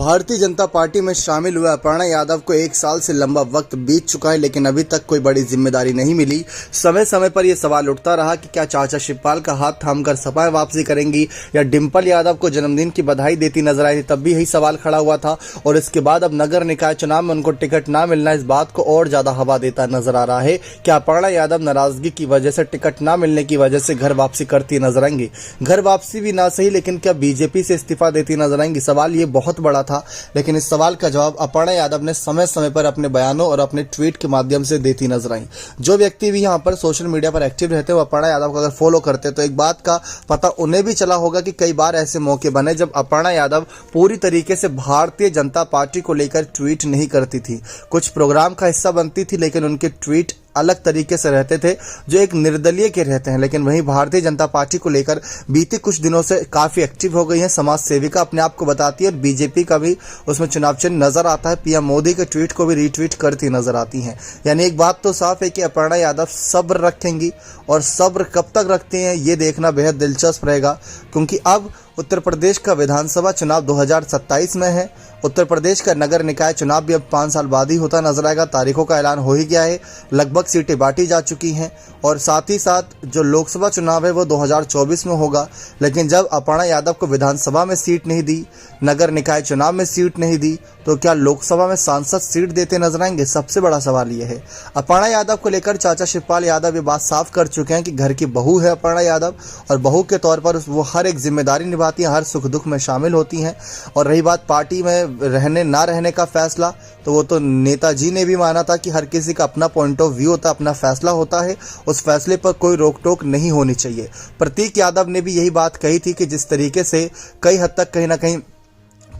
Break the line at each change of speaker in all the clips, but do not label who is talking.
Bharatiya Janata party में शामिल हुए अपर्णा यादव को 1 साल से लंबा वक्त बीत चुका है, लेकिन अभी तक कोई बड़ी जिम्मेदारी नहीं मिली। समय समय पर यह सवाल उठता रहा कि क्या चाचा शिवपाल का हाथ थामकर सपा वापसी करेंगी या डिंपल यादव को जन्मदिन की बधाई देती नजर आई थी। तब भी यही सवाल खड़ा हुआ था और इसके बाद अब नगर निकाय चुनाव में उनको टिकट ना मिलना इस बात को और ज्यादा हवा देता नजर आ रहा है। क्या अपर्णा यादव नाराजगी की वजह से, टिकट ना मिलने की वजह से घर वापसी करती नजर आएंगी? घर वापसी भी ना सही, लेकिन क्या बीजेपी से इस्तीफा देती नजर आएंगी? सवाल ये बहुत बड़ा था, लेकिन इस सवाल का जवाब अपर्णा यादव ने समय समय पर अपने बयानों और अपने ट्वीट के माध्यम से देती नजर आई। जो व्यक्ति भी यहाँ पर सोशल मीडिया पर एक्टिव रहते हैं वो अपर्णा यादव को अगर फॉलो करते तो एक बात का पता उन्हें भी चला होगा कि कई बार ऐसे मौके बने जब अपर्णा यादव पूरी तरीके से भारतीय जनता पार्टी को लेकर ट्वीट नहीं करती थी, कुछ प्रोग्राम का हिस्सा बनती थी, लेकिन उनके ट्वीट अलग तरीके से रहते थे जो एक निर्दलीय के रहते हैं। लेकिन वहीं भारतीय जनता पार्टी को लेकर बीते कुछ दिनों से काफी एक्टिव हो गई है, समाज सेविका अपने आप को बताती है और बीजेपी का भी उसमें चुनाव चिन्ह नजर आता है। पीएम मोदी के ट्वीट को भी रीट्वीट करती नजर आती हैं। यानी एक बात तो साफ है कि अपर्णा यादव सब्र रखेंगी और सब्र कब तक रखते हैं ये देखना बेहद दिलचस्प रहेगा, क्योंकि अब उत्तर प्रदेश का विधानसभा चुनाव 2027 में है। उत्तर प्रदेश का नगर निकाय चुनाव भी अब 5 साल बाद ही होता नजर आएगा। तारीखों का ऐलान हो ही गया है, लगभग सीटें बांटी जा चुकी हैं और साथ ही साथ जो लोकसभा चुनाव है वो 2024 में होगा। लेकिन जब अपर्णा यादव को विधानसभा में सीट नहीं दी, नगर निकाय चुनाव में सीट नहीं दी, तो क्या लोकसभा में सांसद सीट देते नजर आएंगे? सबसे बड़ा सवाल यह है। अपर्णा यादव को लेकर चाचा शिवपाल यादव ये बात साफ कर चुके हैं कि घर की बहू है अपर्णा यादव और बहू के तौर पर वो हर एक जिम्मेदारी निभाती हैं, हर सुख दुख में शामिल होती हैं। और रही बात पार्टी में रहने ना रहने का फैसला, तो वो तो नेताजी ने भी माना था कि हर किसी का अपना पॉइंट ऑफ व्यू होता है, अपना फैसला होता है, उस फैसले पर कोई रोक टोक नहीं होनी चाहिए। प्रतीक यादव ने भी यही बात कही थी कि जिस तरीके से कई हद तक कहीं ना कहीं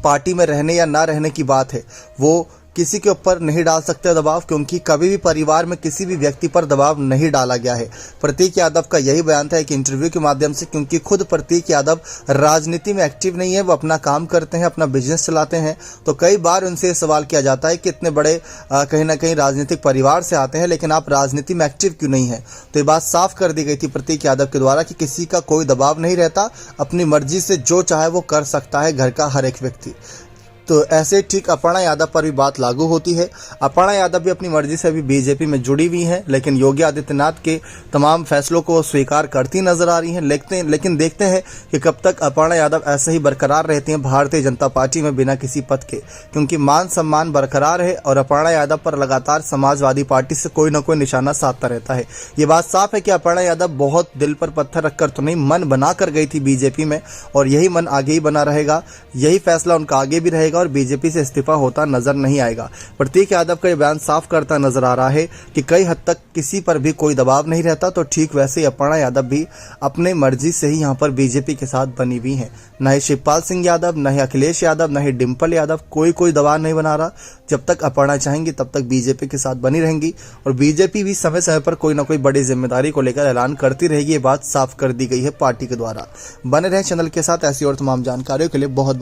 पार्टी में रहने या ना रहने की बात है, वो किसी के ऊपर नहीं डाल सकते दबाव, क्योंकि कभी भी परिवार में किसी भी व्यक्ति पर दबाव नहीं डाला गया है। प्रतीक यादव का यही बयान था एक इंटरव्यू के माध्यम से, क्योंकि खुद प्रतीक यादव राजनीति में एक्टिव नहीं है, वो अपना काम करते हैं, अपना बिजनेस चलाते हैं। तो कई बार उनसे सवाल किया जाता है कि इतने बड़े कहीं ना कहीं राजनीतिक परिवार से आते हैं, लेकिन आप राजनीति में एक्टिव क्यों नहीं है? तो ये बात साफ कर दी गई थी प्रतीक यादव के द्वारा कि किसी का कोई दबाव नहीं रहता, अपनी मर्जी से जो चाहे वो कर सकता है घर का हर एक व्यक्ति। तो ऐसे ठीक अपर्णा यादव पर भी बात लागू होती है। अपर्णा यादव भी अपनी मर्जी से अभी बीजेपी में जुड़ी हुई हैं, लेकिन योगी आदित्यनाथ के तमाम फैसलों को स्वीकार करती नजर आ रही हैं। लेकिन देखते हैं कि कब तक अपर्णा यादव ऐसे ही बरकरार रहती हैं भारतीय जनता पार्टी में बिना किसी पद के, क्योंकि मान सम्मान बरकरार है और अपर्णा यादव पर लगातार समाजवादी पार्टी से कोई न कोई निशाना साधता रहता है। ये बात साफ है कि अपर्णा यादव बहुत दिल पर पत्थर रखकर तो नहीं, मन बना कर गई थी बीजेपी में और यही मन आगे ही बना रहेगा, यही फैसला उनका आगे भी रहेगा और बीजेपी से इस्तीफा होता नजर नहीं आएगा। प्रतीक यादव का यह बयान साफ करता नजर आ रहा है कि कई हद तक किसी पर भी कोई दबाव नहीं रहता। तो ठीक वैसे ही अपर्णा यादव भी अपने मर्जी से ही यहां पर बीजेपी के साथ बनी हुई हैं। न ही शिवपाल सिंह यादव, न ही अखिलेश यादव, न ही डिंपल यादव, कोई दबाव नहीं बना रहा। जब तक अपर्णा चाहेंगी तब तक बीजेपी के साथ बनी रहेंगी और बीजेपी भी समय समय पर कोई ना कोई बड़ी जिम्मेदारी को लेकर ऐलान करती रहेगी। ये बात साफ कर दी गई है पार्टी के द्वारा। बने रहे चैनल के साथ ऐसी और तमाम जानकारियों के लिए बहुत